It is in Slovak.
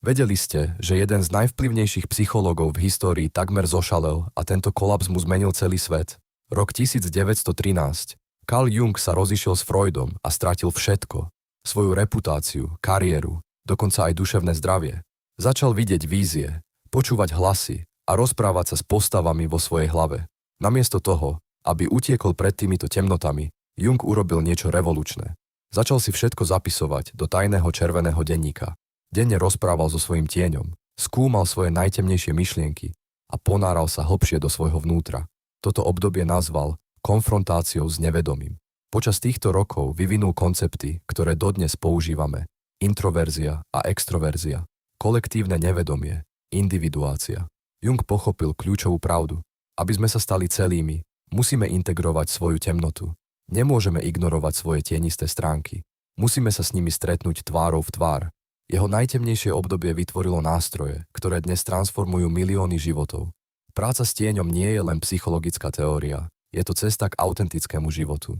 Vedeli ste, že jeden z najvplyvnejších psychológov v histórii takmer zošalel a tento kolaps mu zmenil celý svet. Rok 1913. Carl Jung sa rozišiel s Freudom a stratil všetko. Svoju reputáciu, kariéru, dokonca aj duševné zdravie. Začal vidieť vízie, počúvať hlasy a rozprávať sa s postavami vo svojej hlave. Namiesto toho, aby utiekol pred týmito temnotami, Jung urobil niečo revolučné. Začal si všetko zapisovať do tajného červeného denníka. Denne rozprával so svojím tieňom, skúmal svoje najtemnejšie myšlienky a ponáral sa hlbšie do svojho vnútra. Toto obdobie nazval konfrontáciou s nevedomím. Počas týchto rokov vyvinul koncepty, ktoré dodnes používame. Introverzia a extroverzia, kolektívne nevedomie, individuácia. Jung pochopil kľúčovú pravdu. Aby sme sa stali celými, musíme integrovať svoju temnotu. Nemôžeme ignorovať svoje tienisté stránky. Musíme sa s nimi stretnúť tvárou v tvár. Jeho najtemnejšie obdobie vytvorilo nástroje, ktoré dnes transformujú milióny životov. Práca s tieňom nie je len psychologická teória, je to cesta k autentickému životu.